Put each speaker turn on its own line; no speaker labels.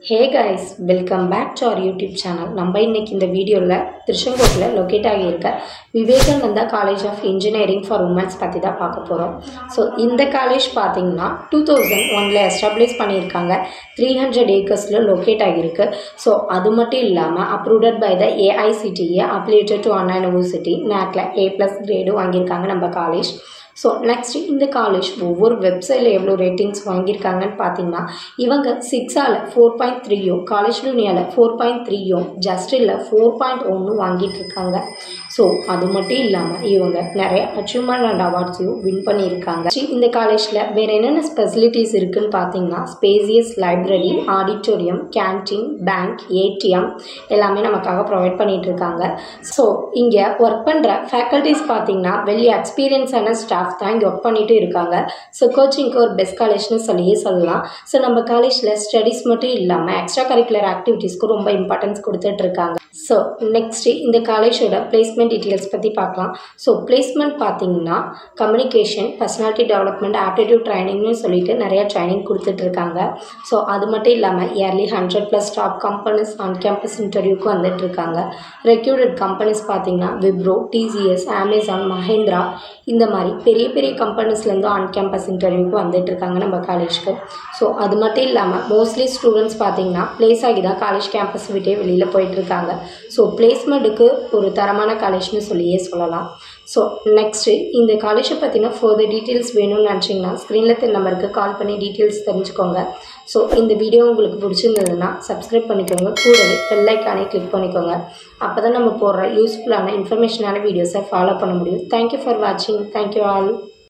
Hey guys, welcome back to our YouTube channel. நம்ம இன்னைக்கு இந்த வீடியோல திருச்செங்கோட்டுல லொகேட் ஆகி இருக்க Vivekananda college of engineering for women's பத்தி தான் பார்க்க போறோம். ஸோ இந்த காலேஜ் பார்த்தீங்கன்னா 2001ல எஸ்டாப்ளிஷ் பண்ணியிருக்காங்க. 300 ஏக்கர்ஸ்ல லொகேட் ஆகியிருக்கு. ஸோ அது மட்டும் இல்லாமல் approved by the AICTE affiliated to Anna university NACல A+ கிரேடும் வாங்கியிருக்காங்க நம்ம காலேஜ். ஸோ நெக்ஸ்ட் இந்த காலேஜ் ஒவ்வொரு வெப்சைட்டில் எவ்வளோ ரேட்டிங்ஸ் வாங்கியிருக்காங்கன்னு பார்த்தீங்கன்னா இவங்க 6ஆல் 4.3யும் காலேஜ் யூனியாவில் 4.3யும் ஜஸ்டில் 4.1 வாங்கிட்டு இருக்காங்க. ஸோ அது மட்டும் இல்லாமல் இவங்க நிறைய அச்சீவ்மெண்ட் அண்ட் அவார்ட்ஸையும் வின் பண்ணியிருக்காங்க. இந்த காலேஜில் வேறு என்னென்ன ஸ்பெசிலிட்டிஸ் இருக்குதுன்னு பார்த்தீங்கன்னா spacious library, auditorium, canteen, bank, ATM எல்லாமே நமக்காக ப்ரொவைட் பண்ணிட்டு இருக்காங்க. ஸோ இங்கே ஒர்க் பண்ணுற ஃபேக்கல்ட்டிஸ் பார்த்தீங்கன்னா வெல் எக்ஸ்பீரியன்ஸான ஸ்டாஃப் தான் இங்கே ஒர்க் பண்ணிட்டு இருக்காங்க. ஸோ கோச்சிங்க்கு ஒரு பெஸ்ட் காலேஜ்னு சொல்லலாம். ஸோ நம்ம காலேஜில் ஸ்டடீஸ் மட்டும் இல்லாமல் எக்ஸ்ட்ரா கரிக்குலர் ஆக்டிவிட்டீஸ்க்கு ரொம்ப இம்பார்ட்டன்ஸ் கொடுத்துட்டு இருக்காங்க. ஸோ நெக்ஸ்ட் இந்த காலேஜோட பிளேஸ்மெண்ட் டீட்டெயில்ஸ் பற்றி பார்க்கலாம். ஸோ பிளேஸ்மெண்ட் பார்த்தீங்கன்னா கம்யூனிகேஷன், பர்சனாலிட்டி டெவலப்மெண்ட், ஆப்டிடியூட் ட்ரைனிங்னு சொல்லிட்டு நிறைய ட்ரைனிங் கொடுத்துட்டு இருக்காங்க. ஸோ அது மட்டும் இல்லாமல் yearly 100+ top companies on campus இன்டர்வியூக்கு வந்துட்டு இருக்காங்க. ரெக்யூட்டட் கம்பெனிஸ் பார்த்தீங்கன்னா விப்ரோ, TCS, அமேசான், மஹேந்திரா இந்த மாதிரி பெரிய பெரிய கம்பெனிஸ்லேருந்து ஆன் கேம்பஸ் இன்டர்வியூக்கு வந்துட்டு இருக்காங்க நம்ம காலேஜ்க்கு. ஸோ அது மட்டும் இல்லாமல் மோஸ்ட்லி ஸ்டூடெண்ட்ஸ் பார்த்தீங்கன்னா பிளேஸ் ஆகி தான் காலேஜ் கேம்பஸ் விட்டே வெளியில் போயிட்டு இருக்காங்க. ஸோ பிளேஸ்மெண்ட்டுக்கு ஒரு தரமான காலேஜ்னு சொல்லலாம். ஸோ நெக்ஸ்ட்டு இந்த காலேஜை பற்றின ஃபர்தர் டீட்டெயில்ஸ் வேணும்னு நினச்சிங்கன்னா ஸ்க்ரீனில் தெரிய நம்பருக்கு கால் பண்ணி டீட்டெயில்ஸ் தெரிஞ்சுக்கோங்க. ஸோ இந்த வீடியோ உங்களுக்கு பிடிச்சிருந்ததுன்னா சப்ஸ்கிரைப் பண்ணிக்கோங்க, கூடவே பெல் ஐக்கானே கிளிக் பண்ணிக்கோங்க. அப்போ தான் நம்ம போடுற யூஸ்ஃபுல்லான இன்ஃபர்மேஷனான வீடியோஸை ஃபாலோ பண்ண முடியும். தேங்க்யூ ஃபார் வாட்சிங். Thank you all.